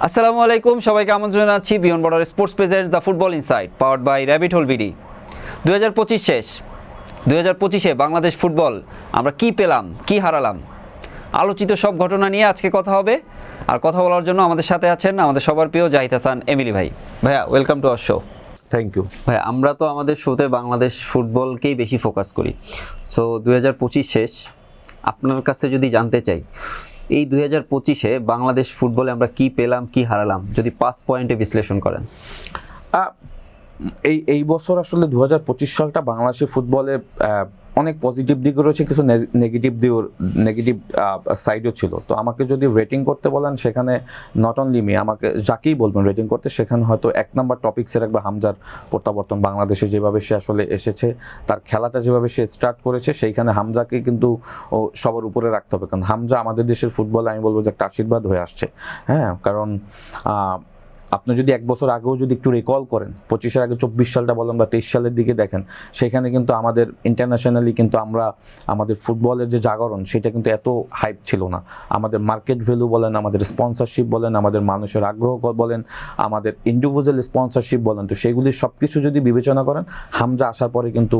আসসালামু আলাইকুম, সবাইকে আমন্ত্রণ জানাচ্ছি beyond border sports presents the football insight powered by rabbit hole BD. 2025 শেষ। 2025-এ বাংলাদেশ ফুটবল আমরা কি পেলাম, কি হারালাম, আলোচিত সব ঘটনা নিয়ে আজকে কথা হবে। আর কথা বলার জন্য আমাদের সাথে আছেন আমাদের সবার প্রিয় জাহিদ হাসান এমিলি ভাই। ভাইয়া, welcome to our show. Thank you ভাই, আমরা তো আমাদের শোতে বাংলাদেশ ফুটবলকেই বেশি ফোকাস করি। সো 2025 শেষ, আপনার কাছে যদি জানতে চাই এই 2025-এ বাংলাদেশ ফুটবলে আমরা কি পেলাম, কি হারালাম, যদি 5 পয়েন্টে বিশ্লেষণ করেন। এই বছর আসলে 2025 সালটা বাংলাদেশের ফুটবলে অনেক পজিটিভ দিকও রয়েছে, কিছু নেগেটিভ সাইডও ছিল। তো আমাকে যদি রেটিং করতে বলেন, সেখানে নট অনলি মি, আমাকে যাকেই বলবেন রেটিং করতে, সেখানে হয়তো 1 নম্বর টপিক্সে রাখবে হামজার প্রত্যাবর্তন। বাংলাদেশে যেভাবে সে আসলে এসেছে, তার খেলাটা যেভাবে সে স্টার্ট করেছে, সেইখানে হামজাকে কিন্তু সবার উপরে রাখতে হবে। কারণ হামজা আমাদের দেশের ফুটবলে আমি বলবো যে একটা আশীর্বাদ হয়ে আসছে। হ্যাঁ, কারণ আপনি যদি 1 বছর আগেও যদি একটু রিকল করেন, 25-এর আগে 24 সালটা বলেন বা 23 সালের দিকে দেখেন, সেখানে কিন্তু আমাদের ইন্টারন্যাশনালি কিন্তু আমাদের ফুটবলের যে জাগরণ, সেটা কিন্তু এত হাইপ ছিল না। আমাদের মার্কেট ভ্যালু বলেন, আমাদের স্পন্সরশিপ বলেন, আমাদের মানুষের আগ্রহ বলেন, আমাদের ইন্ডিভিজুয়াল স্পন্সরশিপ বলেন, তো সেগুলি সব কিছু যদি বিবেচনা করেন, হামজা আসার পরে কিন্তু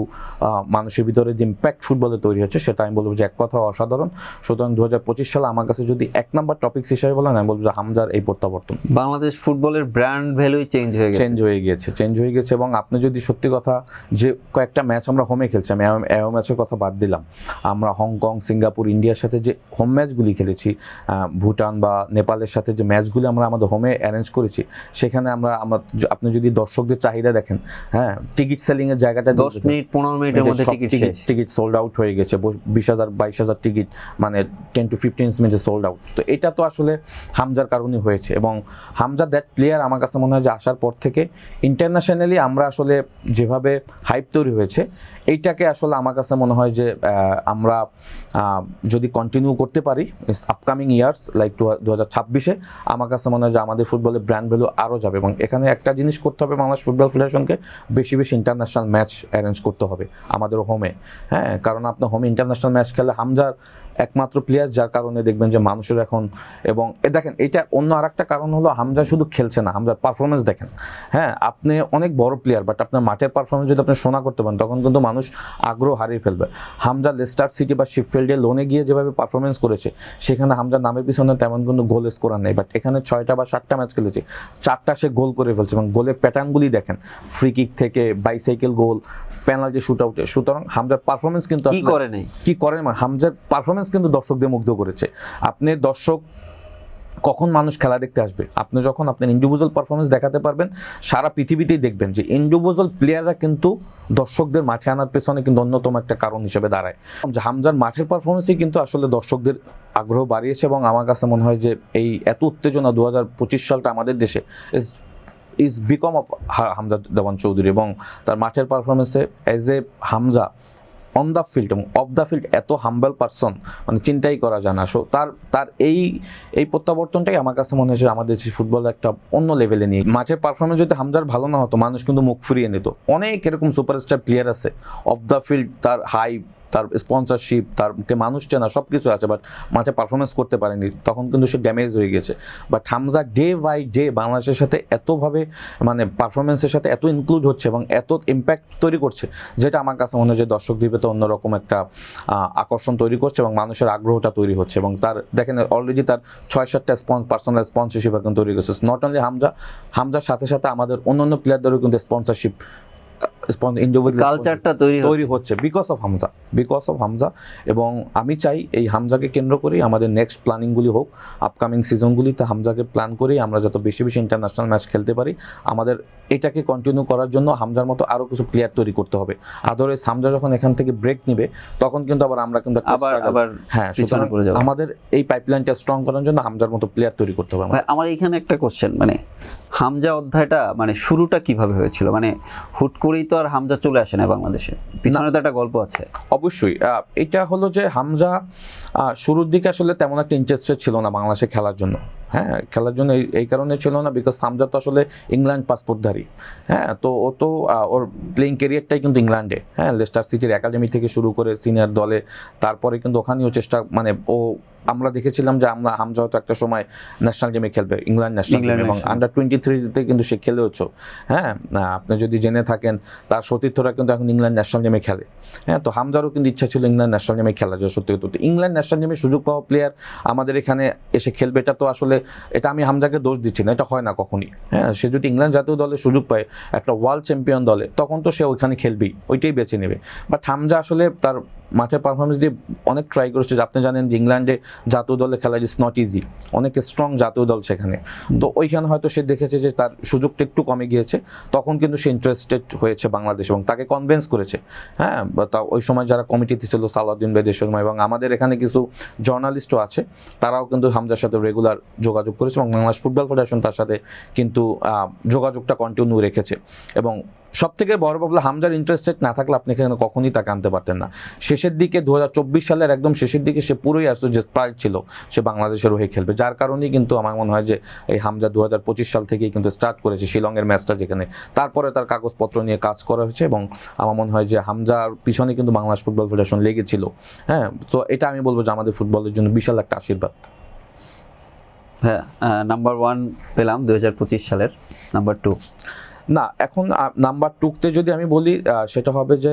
মানুষের ভিতরে যে ইম্প্যাক্ট ফুটবলে তৈরি হচ্ছে, সেটা আমি বলবো যে এক কথা অসাধারণ। সুতরাং 2025 সালে আমার কাছে যদি 1 নম্বর টপিক্স হিসেবে বলেন, আমি বলবো যে হামজার এই প্রত্যাবর্তন। বাংলাদেশ ফুটবলের ব্র্যান্ড ভ্যালুই চেঞ্জ হয়ে গেছে। এবং আপনি যদি সত্যি কথা, যে কয়েকটা ম্যাচ আমরা হোমে খেলছি, আমি এও ম্যাচের কথা বাদ দিলাম, আমরা হংকং, সিঙ্গাপুর, ইন্ডিয়ার সাথে যে হোম ম্যাচগুলি খেলেছি, ভুটান বা নেপালের সাথে যে ম্যাচগুলি আমরা আমাদের হোমে অ্যারেঞ্জ করেছি, সেখানে আপনি যদি দর্শকদের চাহিদা দেখেন, হ্যাঁ, টিকিট সেলিং এর জায়গাটা 10 মিনিট 15 মিনিটের মধ্যে টিকিট সোল্ড আউট হয়ে গেছে। 20,000-22,000 টিকিট, মানে 10 to 15 মিনিটে সোল্ড আউট। তো এটা তো আসলে হামজার কারণেই হয়েছে। এবং হামজা দ্যাট প্লেয়ার আমার কাছে মনে হয় যে আসার পর থেকে ইন্টারন্যাশনালি আমরা আসলে যেভাবে হাইপ তৈরি হয়েছে, এইটাকে আসলে আমার কাছে মনে হয় যে আমরা যদি কন্টিনিউ করতে পারি আপকামিং ইয়ার্স লাইক 2026-এ, আমার কাছে মনে হয় যে আমাদের ফুটবলের ব্র্যান্ড ভ্যালু আরও যাবে। এবং এখানে একটা জিনিস করতে হবে, বাংলাদেশ ফুটবল ফেডারেশনকে বেশি বেশি ইন্টারন্যাশনাল ম্যাচ অ্যারেঞ্জ করতে হবে আমাদের হোমে। হ্যাঁ, কারণ আপনার হোমে ইন্টারন্যাশনাল ম্যাচ খেলে হামজার একমাত্র প্লেয়ার, যার কারণে দেখবেন যে মানুষের এখন, এবং দেখেন এটা অন্য আরেকটা কারণ হলো, হামজা শুধু খেলছে না, হামজার পারফরমেন্স দেখেন। হ্যাঁ, আপনি অনেক বড় প্লেয়ার, বাট আপনার মাঠের পারফরমেন্স যদি আপনি শোনা করতে পারেন, তখন কিন্তু মানুষ আগ্রহ হারিয়ে ফেলবে। হামজা লেস্টার সিটি বা শিপফিল্ডে লোনে গিয়ে যেভাবে পারফরমেন্স করেছে, সেখানে হামজার নামের পিছনে তেমন কিন্তু গোল স্কোরার নেই, বাট এখানে 6টা বা 7টা ম্যাচ খেলেছে, 4টা সে গোল করে ফেলছে। এবং গোলের প্যাটার্নগুলি দেখেন, ফ্রি কিক থেকে বাইসাইকেল গোল, পেনাল্টি শুট আউটে। সুতরাং হামজার পারফরমেন্স কিন্তু কি করে হামজার পারফরমেন্স কিন্তু দর্শকদের মুগ্ধ করেছে। আপনি দর্শক কখন মানুষ খেলা দেখতে আসবে, আপনি যখন আপনার ইন্ডিভিজুয়াল পারফরমেন্স দেখাতে পারবেন, সারা পৃথিবীতেই দেখবেন যে ইন্ডিভিজুয়াল প্লেয়াররা কিন্তু দর্শকদের মাঠে আনার পেছনে কিন্তু অন্যতম একটা কারণ হিসেবে দাঁড়ায়। হামজার মাঠের পারফরমেন্সই কিন্তু আসলে দর্শকদের আগ্রহ বাড়িয়েছে। এবং আমার কাছে মনে হয় যে এই এত উত্তেজনা 2025 সালটা আমাদের দেশে is become of Hamza Dewan Chowdhury. এবং তার মাঠের পারফরমেন্সে as a Hamza on the field এবং অফ দ্য ফিল্ড এত হাম্বল পারসন, মানে চিন্তাই করা যায় না। সো তার এই প্রত্যাবর্তনটাই আমার কাছে মনে হচ্ছে আমাদের ফুটবল একটা অন্য লেভেলে নিয়ে। মাঠের পারফরমেন্স যদি হামজার ভালো না হতো, মানুষ কিন্তু মুখ ফিরিয়ে নিত। অনেক এরকম সুপারস্টার প্লেয়ার আছে, অফ দ্য ফিল্ড তার হাইপ, তার স্পন্সরশিপ, তারকে মানুষ চেনা, সব কিছু আছে, বাট মাঠে পারফরমেন্স করতে পারেনি, তখন কিন্তু সে ড্যামেজ হয়ে গেছে। But Hamza day by day বাংলাদেশের সাথে এতভাবে, মানে পারফরমেন্সের সাথে এত ইনক্লুড হচ্ছে এবং এত ইম্প্যাক্ট তৈরি করছে, যেটা আমার কাছে মনে হয় যে দর্শক দিবে অন্যরকম একটা আকর্ষণ তৈরি করছে এবং মানুষের আগ্রহটা তৈরি হচ্ছে। এবং তার দেখেন অলরেডি তার 6-7টা পার্সোনাল স্পন্সরশিপ এখন তৈরি করছে। নট অনলি হামজার সাথে সাথে আমাদের অন্যান্য প্লেয়ারদেরও কিন্তু স্পন্সরশিপ কালচারটা তৈরি হচ্ছে বিকজ অফ হামজা। এবং আমি চাই এই হামজাকে কেন্দ্র করেই আমাদের নেক্সট প্ল্যানিংগুলি হোক, আপকামিং সিজনগুলিতে হামজাকে প্ল্যান করেই আমরা যত বেশি বেশি ইন্টারন্যাশনাল ম্যাচ খেলতে পারি। আমাদের এটাকে কন্টিনিউ করার জন্য হামজার মতো আরও কিছু প্লেয়ার তৈরি করতে হবে। আদারওয়াইজ হামজা যখন এখান থেকে ব্রেক নিবে, তখন কিন্তু আমরা কিন্তু আবার হ্যাঁ, সুতরাং আমাদের এই পাইপলাইনটা স্ট্রং করার জন্য হামজার মতো প্লেয়ার তৈরি করতে হবে। আমার এখানে একটা কোশ্চেন, মানে হামজা অধ্যায়টা মানে শুরুটা কিভাবে হয়েছিল? মানে হুট করেই তো আর হামজা চলে আসে না বাংলাদেশে, পিছনে তো একটা গল্প আছে। অবশ্যই এটা হলো যে হামজা শুরুর দিকে আসলে তেমন একটা ইন্টারেস্টেড ছিল না বাংলাদেশে খেলার জন্য। হ্যাঁ, খেলার জন্য এই কারণে ছিল না বিকজ হামজা তো আসলে ইংল্যান্ড পাসপোর্টধারী। হ্যাঁ, তো ও তো ওর প্লেইং ক্যারিয়ারটাই কিন্তু ইংল্যান্ডে, হ্যাঁ, লেস্টার সিটির একাডেমি থেকে শুরু করে সিনিয়র দলে, তারপরে কিন্তু ওখানেও চেষ্টা, মানে ও আমরা দেখেছিলাম যে হামজা হয়তো একটা সময় ন্যাশনাল গেমে খেলবে, ইংল্যান্ড ন্যাশনাল গেম, এবং আন্ডার 23-তে কিন্তু সে খেলেওছো। হ্যাঁ, আপনি যদি জেনে থাকেন তার সতীর্থরা কিন্তু এখন ইংল্যান্ড ন্যাশনাল গেমে খেলে। হ্যাঁ, তো হামজারও কিন্তু ইচ্ছা ছিল ইংল্যান্ড ন্যাশনাল গেমে খেলা, যে সত্যি তো ইংল্যান্ড ন্যাশনাল গেমে সুযোগ পাওয়া প্লেয়ার আমাদের এখানে এসে খেলবে, এটা তো আসলে, এটা আমি হামজাকে দোষ দিচ্ছি না, এটা হয় না কখনই। হ্যাঁ, সে যদি ইংল্যান্ড জাতীয় দলে সুযোগ পায় একটা ওয়ার্ল্ড চ্যাম্পিয়ন দলে, তখন তো সে ওইখানে খেলবেই, ওইটাই বেছে নেবে। বাট হামজা আসলে তার মাঠের পারফরমেন্স দিয়ে অনেক ট্রাই করেছে। আপনি জানেন যে ইংল্যান্ডে জাতীয় দলে খেলা ইজ নট ইজি, অনেক স্ট্রং জাতীয় দল সেখানে। তো ওইখানে হয়তো সে দেখেছে যে তার সুযোগটা একটু কমে গিয়েছে, তখন কিন্তু সে ইন্টারেস্টেড হয়েছে বাংলাদেশ এবং তাকে কনভিন্স করেছে। হ্যাঁ, তা ওই সময় যারা কমিটিতে ছিল, সালাউদ্দিন বেদের শর্মা এবং আমাদের এখানে কিছু জার্নালিস্টও আছে, তারাও কিন্তু হামজার সাথে রেগুলার যোগাযোগ করেছে এবং বাংলাদেশ ফুটবল ফেডারেশন তার সাথে কিন্তু যোগাযোগটা কন্টিনিউ রেখেছে। এবং সব থেকে বড় প্রবলেম, হামজার ইন্টারেস্টেড না থাকলে আপনি এখানে কখনই তাকে আনতে পারতেন না। শেষের দিকে 2024 সালের একদম শেষের দিকে সে পুরোই আসছে যে স্প্রাইট ছিল সে বাংলাদেশের হয়ে খেলবে, যার কারণেই কিন্তু আমার মনে হয় যে এই হামজা 2025 সাল থেকেই কিন্তু স্টার্ট করেছে শিলংয়ের ম্যাচটা, যেখানে তারপরে তার কাগজপত্র নিয়ে কাজ করা হয়েছে এবং আমার মনে হয় যে হামজার পিছনে কিন্তু বাংলাদেশ ফুটবল ফেডারেশন লেগেছিল। হ্যাঁ, তো এটা আমি বলবো যে আমাদের ফুটবলের জন্য বিশাল একটা আশীর্বাদ। হ্যাঁ, নাম্বার 1 পেলাম 2025 সালের। নাম্বার 2 না, এখন নাম্বার 2তে যদি আমি বলি সেটা হবে যে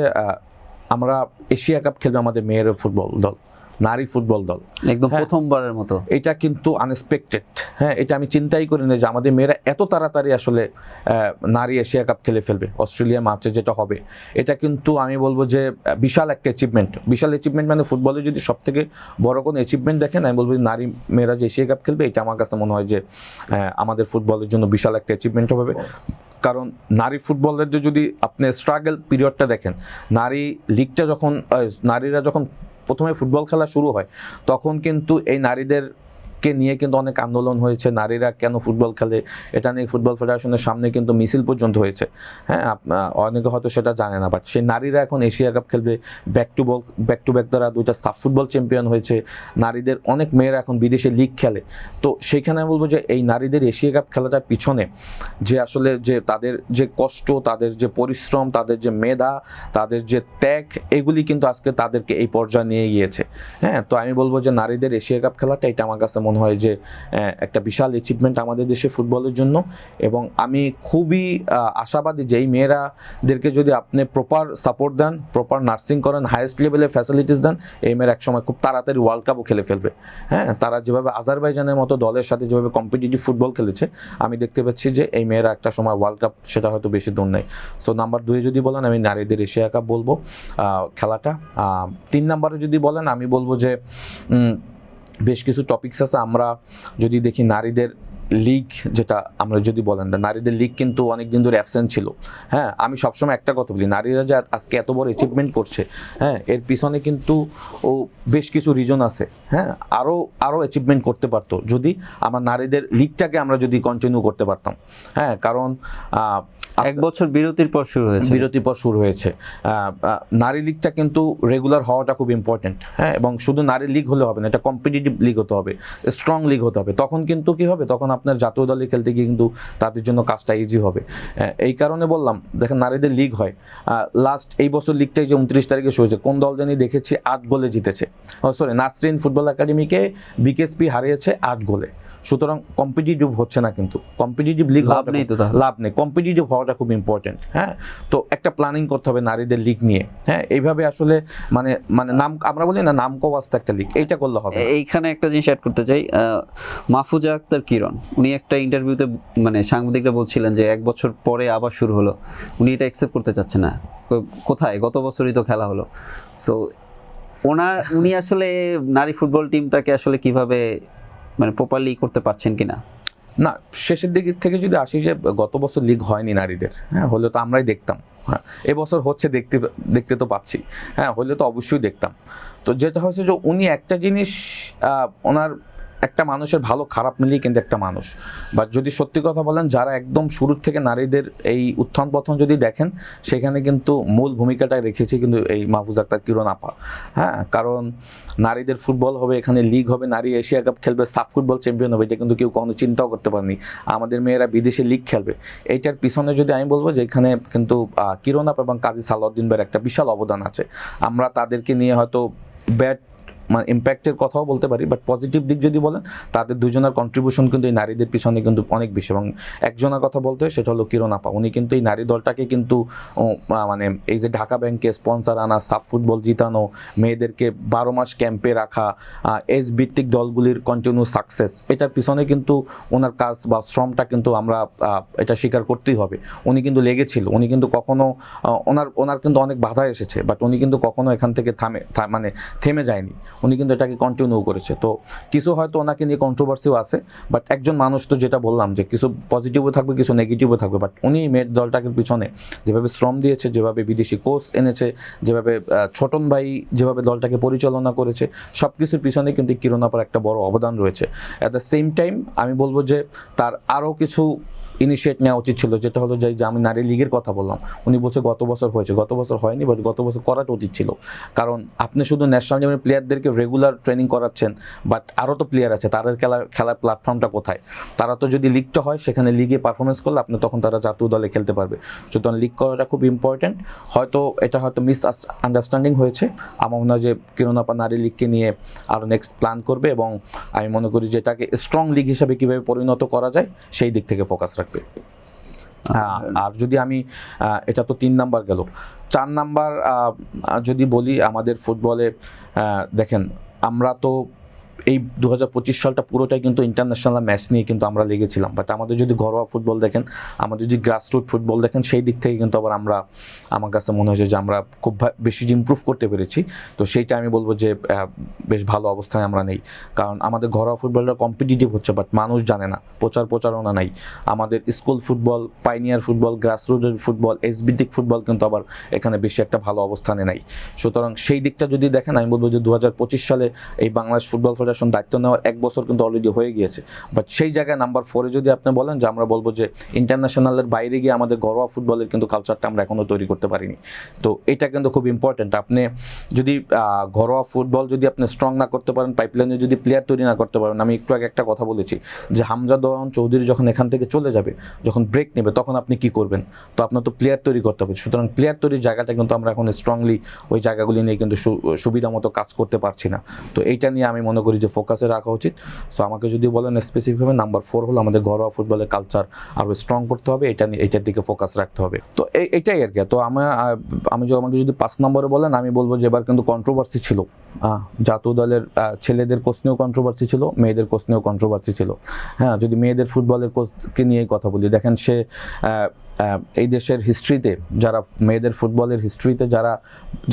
আমরা এশিয়া কাপ খেলবে আমাদের মেয়ের ফুটবল দল, নারী ফুটবল দল, একদম প্রথমবারের মতো। এটা কিন্তু আনএক্সপেক্টেড। হ্যাঁ, এটা আমি চিন্তাই করি না যে আমাদের মেয়েরা এত তাড়াতাড়ি আসলে নারী এশিয়া কাপ খেলে ফেলবে অস্ট্রেলিয়া মাঠে যেটা হবে। এটা কিন্তু আমি বলবো যে বিশাল একটা অ্যাচিভমেন্ট, বিশাল অ্যাচিভমেন্ট। মানে ফুটবলে যদি সব থেকে বড় কোনো অ্যাচিভমেন্ট দেখেন, আমি বলবো নারী মেয়েরা যে এশিয়া কাপ খেলবে, এটা আমার কাছে মনে হয় যে আমাদের ফুটবলের জন্য বিশাল একটা অ্যাচিভমেন্ট হবে। কারণ নারী ফুটবলের যদি আপনি স্ট্রাগল পিরিয়ডটা দেখেন, নারী লিগটা যখন নারীরা যখন প্রথমে ফুটবল খেলা শুরু হয়, তখন কিন্তু এই নারীদেরকে নিয়ে কিন্তু অনেক আন্দোলন হয়েছে। নারীরা কেন ফুটবল খেলে এটা নিয়ে ফুটবল ফেডারেশনের সামনে কিন্তু মিছিল পর্যন্ত হয়েছে। হ্যাঁ, অনেকে হয়তো সেটা জানে না, বাট সেই নারীরা এখন এশিয়া কাপ খেলবে, ব্যাক টু ব্যাক তারা 2টা সাফ ফুটবল চ্যাম্পিয়ন হয়েছে। নারীদের অনেক মেয়েরা এখন বিদেশে লিগ খেলে। তো সেইখানে আমি বলবো যে এই নারীদের এশিয়া কাপ খেলাটার পিছনে যে আসলে যে তাদের যে কষ্ট, তাদের যে পরিশ্রম, তাদের যে মেধা, তাদের যে ত্যাগ, এগুলি কিন্তু আজকে তাদেরকে এই পর্যায়ে নিয়ে গিয়েছে। হ্যাঁ, তো আমি বলবো যে নারীদের এশিয়া কাপ খেলাটা, এটা আমার কাছে মনে হয় যে একটা বিশাল অ্যাচিভমেন্ট আমাদের দেশে ফুটবলের জন্য। এবং আমি খুবই আশাবাদী যে এই মেয়েরাদেরকে যদি আপনি প্রপার সাপোর্ট দেন, প্রপার নার্সিং করেন, হাইয়েস্ট লেভেলের ফ্যাসিলিটিস দেন, এই মেয়েরা একসময় খুব তাড়াতাড়ি ওয়ার্ল্ড কাপও খেলে ফেলবে। হ্যাঁ, তারা যেভাবে আজারবাইজানের মতো দলের সাথে যেভাবে কম্পিটিটিভ ফুটবল খেলেছে, আমি দেখতে পাচ্ছি যে এই মেয়েরা একটা সময় ওয়ার্ল্ড কাপ, সেটা হয়তো বেশি দূর নেই। সো নাম্বার 2 যদি বলেন, আমি নারীদের এশিয়া কাপ বলবো খেলাটা। 3 নাম্বারে যদি বলেন, আমি বলবো যে বেশ কিছু টপিকস আছে। আমরা যদি দেখি নারীদের লিগ, যেটা আমরা যদি বলেন, নারীদের লিগ কিন্তু অনেকদিন ধরে অ্যাবসেন্ট ছিল। হ্যাঁ, আমি সবসময় একটা কথা বলি, নারীরা যে আজকে এত বড় অ্যাচিভমেন্ট করছে, হ্যাঁ, এর পিছনে কিন্তু বেশ কিছু রিজন আছে। হ্যাঁ, আরও অ্যাচিভমেন্ট করতে পারতো যদি আমরা নারীদের লিগটাকে আমরা যদি কন্টিনিউ করতে পারতাম। হ্যাঁ, কারণ 1 বছর বিরতির পর শুরু হয়েছে। নারী লিগটা কিন্তু রেগুলার হওয়াটা খুব ইম্পর্টেন্ট। হ্যাঁ, এবং শুধু নারী লিগ হলে হবে না, এটা কম্পিটিটিভ লিগ হতে হবে, স্ট্রং লিগ হতে হবে। তখন কিন্তু কি হবে, তখন আপনার জাতীয় দলে খেলতে গিয়ে কিন্তু তাদের জন্য কাজটা ইজি হবে। এই কারণে বললাম, দেখেন নারীদের লিগ হয়, লাস্ট এই বছর লিগটাই যে 29 তারিখে শুরু হয়েছে, কোন দল জানি দেখেছি 8 গোলে জিতেছে। নাসরিন ফুটবল একাডেমিকে বিকেএসপি হারিয়েছে 8 গোলে। সুতরাং কম্পিটিটিভ হচ্ছে না, কিন্তু কম্পিটিটিভ লিগ লাভ নেই, কম্পিটিটিভ হওয়াটা খুব ইম্পর্টেন্ট। হ্যাঁ, তো একটা প্ল্যানিং করতে হবে নারীদের লিগ নিয়ে। হ্যাঁ, এইভাবে আসলে মানে নাম, আমরা বলি না নাম কওয়াস্তে একটা লিগ, এইটা করলে হবে। এইখানে একটা জিনিস অ্যাড করতে চাই, মাহফুজা আক্তার কিরণ, উনি একটা ইন্টারভিউতে মানে সাংবাদিকরা বলছিলেন যে 1 বছর পরে আবার শুরু হলো, উনি এটা অ্যাকসেপ্ট করতে চাচ্ছে না। কোথায়, গত বছরই তো খেলা হলো। সো উনি আসলে নারী ফুটবল টিমটাকে আসলে কিভাবে মানে প্রপারলি করতে পারছেন কিনা। না, শেষের দিক থেকে যদি আসি, যে গত বছর লিগ হয়নি নারীদের, হ্যাঁ, হলে তো আমরাই দেখতাম। হ্যাঁ, এবছর হচ্ছে, দেখতে তো পাচ্ছি। হ্যাঁ, হলে তো অবশ্যই দেখতাম। তো যেটা হচ্ছে যে উনি একটা জিনিস ওনার একটা মানুষের ভালো খারাপ মিলিয়ে কিন্তু একটা মানুষ। বাট যদি সত্যি কথা বলেন, যারা একদম শুরুর থেকে নারীদের এই উত্থান পতন যদি দেখেন, সেখানে কিন্তু মূল ভূমিকাটা রেখেছে কিন্তু এই মাহফুজা আক্তার কিরণ আপা। হ্যাঁ, কারণ নারীদের ফুটবল হবে, এখানে লিগ হবে, নারী এশিয়া কাপ খেলবে, সাফ ফুটবল চ্যাম্পিয়ন হবে, এটা কিন্তু কেউ কখনো চিন্তাও করতে পারেনি। আমাদের মেয়েরা বিদেশে লিগ খেলবে, এইটার পিছনে যদি আমি বলবো যে এখানে কিন্তু কিরণ আপা এবং কাজী সালাউদ্দিন ভাইয়ের একটা বিশাল অবদান আছে। আমরা তাদেরকে নিয়ে হয়তো ব্যাড মানে ইম্প্যাক্টের কথাও বলতে পারি, বাট পজিটিভ দিক যদি বলেন, তাদের দুজনের কন্ট্রিবিউশন কিন্তু এই নারীদের পিছনে কিন্তু অনেক বেশি। এবং একজনের কথা বলতে হয়, সেটা হলো কিরণ আপা। উনি কিন্তু এই নারী দলটাকে কিন্তু মানে এই যে ঢাকা ব্যাংকে স্পন্সর আনা, সাফ ফুটবল জিতানো, মেয়েদেরকে 12 মাস ক্যাম্পে রাখা, এজ ভিত্তিক দলগুলির কন্টিনিউ সাকসেস, এটার পিছনে কিন্তু ওনার কাজ বা শ্রমটা কিন্তু আমরা এটা স্বীকার করতেই হবে। উনি কিন্তু লেগেছিল, উনি কিন্তু কখনো ওনার কিন্তু অনেক বাধা এসেছে, বাট উনি কিন্তু কখনো এখান থেকে থেমে যায়নি। উনি কিন্তু এটাকে কন্টিনিউ করেছে। তো কিছু হয়তো ওনাকে নিয়ে কন্ট্রোভার্সিও আছে, বাট একজন মানুষ তো যেটা বললাম যে কিছু পজিটিভও থাকবে, কিছু নেগেটিভও থাকবে, বাট উনি মেয়ের দলটাকে পিছনে যেভাবে শ্রম দিয়েছে, যেভাবে বিদেশি কোচ এনেছে, যেভাবে ছোটন ভাই যেভাবে দলটাকে পরিচালনা করেছে, সব কিছুর পিছনে কিন্তু কিরণ আপার একটা বড় অবদান রয়েছে। অ্যাট দ্য সেম টাইম আমি বলবো যে তার আরও কিছু ইনিশিয়েট নেওয়া উচিত ছিল, যেটা হলো যে আমি নারী লিগের কথা বললাম। উনি বলছে গত বছর হয়েছে, গত বছর হয়নি, বাট গত বছর করাটা উচিত ছিল। কারণ আপনি শুধু ন্যাশনাল টিমের প্লেয়ারদেরকে রেগুলার ট্রেনিং করাচ্ছেন, বাট আরও তো প্লেয়ার আছে, তাদের খেলার প্ল্যাটফর্মটা কোথায়? তারা তো যদি লিগটা হয়, সেখানে লিগে পারফরমেন্স করলে আপনি তখন তারা জাতীয় দলে খেলতে পারবে। সুতরাং লিগ করাটা খুব ইম্পর্টেন্ট। এটা হয়তো মিস আন্ডারস্ট্যান্ডিং হয়েছে। আমার মনে হয় যে কিরণ আপা নারী লিগকে নিয়ে আরও নেক্সট প্ল্যান করবে, এবং আমি মনে করি যে এটাকে স্ট্রং লিগ হিসাবে কীভাবে পরিণত করা যায় সেই দিক থেকে ফোকাস রাখবে। আর যদি আমি এটা তো 3 নাম্বার গেল, 4 নাম্বার যদি বলি, আমাদের ফুটবলে দেখেন আমরা তো এই 2025 সালটা পুরোটাই কিন্তু ইন্টারন্যাশনাল ম্যাচ নিয়ে কিন্তু আমরা লেগেছিলাম। বাট আমাদের যদি ঘরোয়া ফুটবল দেখেন, আমাদের যদি গ্রাসরুট ফুটবল দেখেন, সেই দিক থেকে কিন্তু আবার আমার কাছে মনে হয়েছে যে আমরা খুব বেশি ইমপ্রুভ করতে পেরেছি। তো সেইটা আমি বলবো যে বেশ ভালো অবস্থায় আমরা নেই। কারণ আমাদের ঘরোয়া ফুটবলটা কম্পিটিটিভ হচ্ছে, বাট মানুষ জানে না, প্রচারণা নাই। আমাদের স্কুল ফুটবল, পাইনিয়ার ফুটবল, গ্রাসরুটের ফুটবল, এসবিটিক ফুটবল কিন্তু আবার এখানে বেশি একটা ভালো অবস্থানে নাই। সুতরাং সেই দিকটা যদি দেখেন, আমি বলবো যে 2025 সালে এই বাংলাদেশ ফুটবল ফেডারেশন দায়িত্ব নেওয়ার 1 বছর কিন্তু অলরেডি হয়ে গিয়েছে। বাট সেই জায়গায় নাম্বার 4-এ যদি আপনি বলেন, যে আমরা বলবো যে ইন্টারন্যাশনালের বাইরে গিয়ে আমাদের ঘরোয়া ফুটবলের কিন্তু কালচারটা আমরা এখনো তৈরি করতে পারিনি। তো এটা কিন্তু খুব ইম্পর্টেন্ট। আপনি যদি ঘরোয়া ফুটবল যদি আপনি স্ট্রং না করতে পারেন, পাইপলাইনে যদি প্লেয়ার তৈরি না করতে পারেন, আমি একটু আগে একটা কথা বলেছি যে হামজা দোহান চৌধুরী যখন এখান থেকে চলে যাবে, যখন ব্রেক নেবে, তখন আপনি কি করবেন? তো আপনার তো প্লেয়ার তৈরি করতে হবে। সুতরাং প্লেয়ার তৈরির জায়গাটা কিন্তু আমরা এখন স্ট্রংলি ওই জায়গাগুলি নিয়ে কিন্তু সুবিধা মতো কাজ করতে পারছি না। তো এইটা নিয়ে আমি মনে করি যে ফোকাসে রাখা উচিত। সো আমাকে যদি বলেন স্পেসিফিকভাবে, নাম্বার 4 হলো আমাদের ঘরোয়া ফুটবলের কালচার আরও স্ট্রং করতে হবে, এইটার দিকে ফোকাস রাখতে হবে। তো এইটাই আর কি। তো আমাকে যদি 5 নম্বরে বলেন, আমি বলবো যে এবার কিন্তু কন্ট্রোভার্সি ছিল। জাতীয় দলের ছেলেদের কোচ নিয়েও কন্ট্রোভার্সি ছিল, মেয়েদের কোচ নিয়েও কন্ট্রোভার্সি ছিল। হ্যাঁ, যদি মেয়েদের ফুটবলের কোচকে নিয়েই কথা বলি, দেখেন সে এই দেশের হিস্ট্রিতে যারা মেয়েদের ফুটবলের হিস্ট্রিতে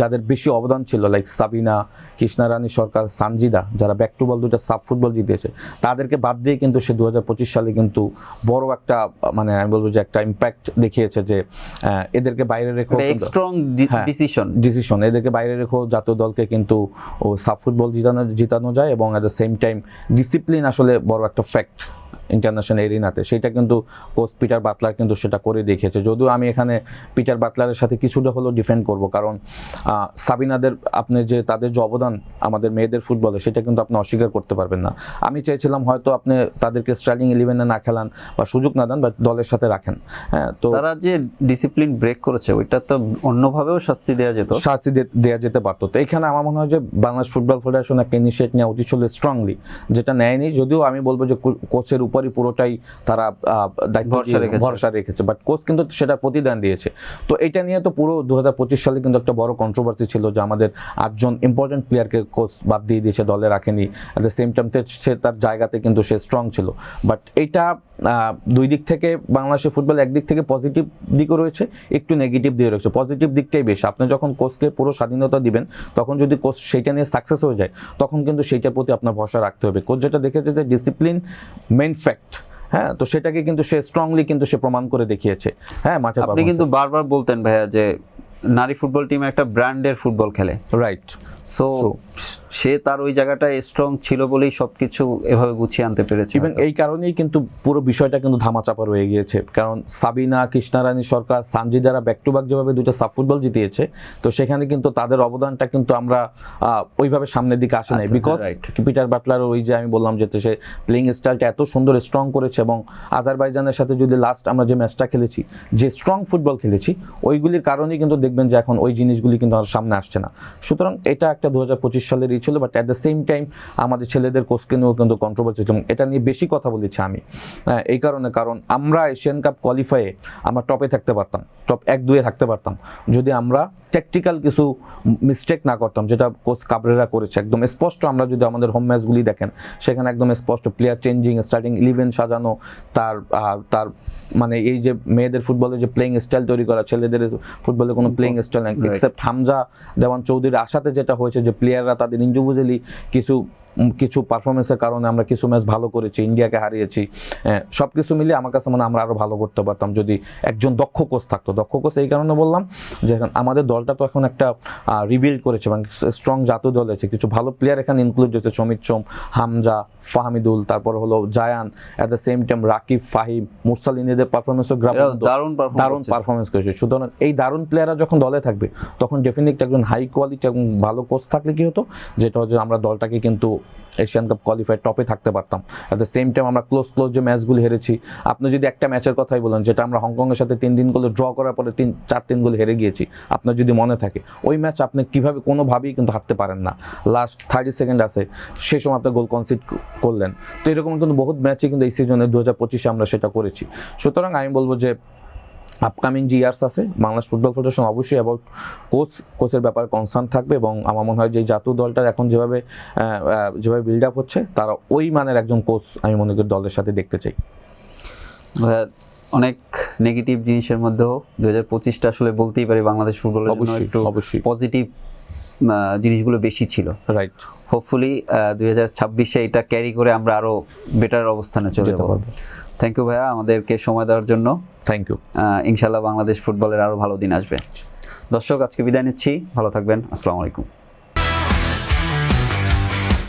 যাদের বেশি অবদান ছিল, লাইক সাবিনা, কৃষ্ণা রানী সরকার, সানজিদা, যারা ব্যাক টু বল 2টা সাব ফুটবল জিতেছে, তাদেরকে বাদ দিয়ে কিন্তু সে 2025 সালে কিন্তু বড় একটা মানে আমি বলবো যে একটা ইম্প্যাক্ট দেখিয়েছে যে এদেরকে বাইরে রেখো, স্ট্রং ডিসিশন, এদেরকে বাইরে রেখো, জাতীয় দলকে কিন্তু সাব ফুটবল জিতানো যায়, এবং at the same time discipline আসলে বড় একটা ফ্যাক্ট ইন্টারন্যাশনাল এরিনাতে। সেটা কিন্তু কোচ পিটার বাটলার কিন্তু সেটা করে দেখিয়েছে। যদিও আমি এখানে পিটার বাটলারের সাথে কিছুটা হলেও ডিফেন্ড করব, কারণ সাবিনাদের তাদের যে অবদান আমাদের মেয়েদের ফুটবলে, সেটা কিন্তু আপনি অস্বীকার করতে পারবেন না। আমি চেয়েছিলাম হয়তো আপনি তাদেরকে স্টার্টিং 11-এ না খেলান বা সুযোগ না দেন, বা দলের সাথে রাখেন। হ্যাঁ, তো তারা যে ডিসিপ্লিন ব্রেক করেছে, ওইটা তো অন্যভাবেও শাস্তি দেওয়া যেতে পারতো। তো এখানে আমার মনে হয় যে বাংলাদেশ ফুটবল ফেডারেশন একটা ইনিশিয়েট নেওয়া উচিত ছিল স্ট্রংলি, যেটা নেয়নি। যদিও আমি বলবো যে কোচের উপরই পুরোটাই তারা ভরসা রেখেছে, বাট কোচ কিন্তু সেটা প্রতিদান দিয়েছে। তো এটা নিয়ে তো পুরো 2025 সালে কিন্তু একটা বড় কন্ট্রোভার্সি ছিল যে আমাদের 8 জন ইম্পর্টেন্ট প্লেয়ারকে কোচ বাদ দিয়ে দিয়েছে, দলে রাখেনি। অ্যাট দ্য সেম টাইম সে তার জায়গাতে কিন্তু সে স্ট্রং ছিল। বাট এইটা দুই দিক থেকে বাংলাদেশের ফুটবল একদিক থেকে পজিটিভ দিকও রয়েছে, একটু নেগেটিভ দিকে রয়েছে। পজিটিভ দিকটাই বেশি। আপনি যখন কোচকে পুরো স্বাধীনতা দিবেন, তখন যদি কোচ সেইটা নিয়ে সাকসেস হয়ে যায়, তখন কিন্তু সেইটার প্রতি আপনার ভরসা রাখতে হবে। কোচ যেটা দেখেছে যে ডিসিপ্লিন মেইন ফ্যাক্ট, হ্যাঁ, তো সেটাকে কিন্তু সে স্ট্রংলি কিন্তু সে প্রমাণ করে দেখিয়েছে। হ্যাঁ, মাঠে আপনি কিন্তু বারবার বলতেন ভাইয়া যে নারী ফুটবল টিম একটা ব্র্যান্ডের ফুটবল খেলে, রাইট। সো সে তার ওই জায়গাটায় স্ট্রং ছিল বলেই সবকিছু এভাবে গুছিয়ে আনতে পেরেছে। এবং এই কারণেই কিন্তু পুরো বিষয়টা কিন্তু ধামাচাপা রয়ে গিয়েছে, কারণ সাবিনা, কৃষ্ণারানী সরকার, সানজিদারা ব্যাক টু ব্যাক যেভাবে দুটো সাব ফুটবল জিতিয়েছে, তো সেখানে কিন্তু তাদের অবদানটা কিন্তু আমরা ওইভাবে সামনের দিকে আসে নাই, বিকজ পিটার বাটলার ওই যে আমি বললাম যে সে প্লেইং স্টাইলটা এত সুন্দর স্ট্রং করেছে, এবং আজারবাইজানের সাথে যদি লাস্ট আমরা যে ম্যাচটা খেলেছি, যে স্ট্রং ফুটবল খেলেছি, ওইগুলির কারণেই কিন্তু দেখবেন যে এখন ওই জিনিসগুলি কিন্তু আর সামনে আসছে না। সুতরাং এটা একটা 2025 সালের ই ছিল, but at the same time আমাদের ছেলেদের কোচকে নিয়েও কিন্তু কন্ট্রোভার্সি ছিল, এটা নিয়ে বেশি কথা বলেছি আমি এই কারণে, কারণ আমরা এশিয়ান কাপ কোয়ালিফাইয়ে আমরা টপে থাকতে পারতাম, টপ 1-2-এ থাকতে পারতাম, যদি আমরা টেকটিক্যাল কিছু মিস্টেক না করতাম, যেটা কোচ কাবরেরা করেছে একদম স্পষ্ট। আমরা যদি আমাদের হোম ম্যাচগুলি দেখেন, সেখানে একদম স্পষ্ট প্লেয়ার চেঞ্জিং, স্টার্টিং 11 সাজানো, তার মানে এই যে মেয়েদের ফুটবলে যে প্লেইং স্টাইল তৈরি করা, ছেলেদের ফুটবলে কোনো প্লেইং স্টাইল নাই, এক্সেপ্ট হামজা দেওয়ান চৌধুরীর আশাতে যেটা হয়েছে যে প্লেয়াররা তাদের ইন্ডিভিজুয়ালি কিছু পারফরমেন্সের কারণে আমরা কিছু ম্যাচ ভালো করেছি, ইন্ডিয়াকে হারিয়েছি, সব কিছু মিলিয়ে আমার কাছে মনে হয় আমরা আরও ভালো করতে পারতাম যদি একজন দক্ষ কোচ থাকতো। দক্ষ কোচ এই কারণে বললাম যে এখন আমাদের দলটা তো এখন একটা রিবিল্ড করেছে, মানে স্ট্রং জাতীয় দল আছে, কিছু ভালো প্লেয়ার এখানে ইনক্লুড হয়েছে, সমিত সোম, হামজা, ফাহমিদুল, তারপর হলো Zayan, at the same time Rakib, Fahim, মুরসালিন, এদের পারফরমেন্সও দারুণ পারফরমেন্স করেছে। সুতরাং এই দারুণ প্লেয়াররা যখন দলে থাকবে, তখন ডেফিনেটলি একজন হাই কোয়ালিটি এবং ভালো কোচ থাকলে কি হতো, যেটা হচ্ছে আমরা দলটাকে কিন্তু এশিয়ান কাপ কোয়ালিফাই টপে থাকতে পারতাম। অ্যাট দ্য সেম টাইম আমরা ক্লোজ যে ম্যাচগুলি হেরেছি, আপনি যদি একটা ম্যাচের কথাই বলেন, যেটা আমরা হংকংয়ের সাথে 3 গোলে ড্র করার পরে 4-3 গোলে হেরে গিয়েছি, আপনার যদি মনে থাকে, ওই ম্যাচ আপনি কীভাবে কোনোভাবেই কিন্তু হারতে পারেন না, লাস্ট 30 সেকেন্ড আছে, সেই সময় আপনি গোল কনসিড করলেন। তো এরকম কিন্তু বহুত ম্যাচই কিন্তু এই সিজনে 2025-এ আমরা সেটা করেছি। সুতরাং আমি বলবো যে আপকামিং যে ইয়ার্স আছে, বাংলাদেশ ফুটবল ফেডারেশন অবশ্যই অ্যাবাউট কোচের ব্যাপারে কনসার্ন থাকবে, এবং আমার মনে হয় যে জাতীয় দলটা এখন যেভাবে বিল্ড আপ হচ্ছে, তারা ওই মানের একজন কোচ আমি মনে করি দলের সাথে দেখতে চাই। অনেক নেগেটিভ জিনিসের মধ্যেও 2025টা আসলে বলতেই পারি বাংলাদেশ ফুটবলের জন্য একটু অবশ্যই পজিটিভ জিনিসগুলো বেশি ছিল। রাইট, হোপফুলি 2026-এ এটা ক্যারি করে আমরা আরো বেটার অবস্থানে চলে যাব। থ্যাংক ইউ ভাইয়া আমাদেরকে সময় দেওয়ার জন্য। Thank you. ইনশাআল্লাহ বাংলাদেশ ফুটবলের আরো ভালো দিন আসবে। দর্শক, আজকে বিদায় নিচ্ছি, ভালো থাকবেন, আসসালামু আলাইকুম।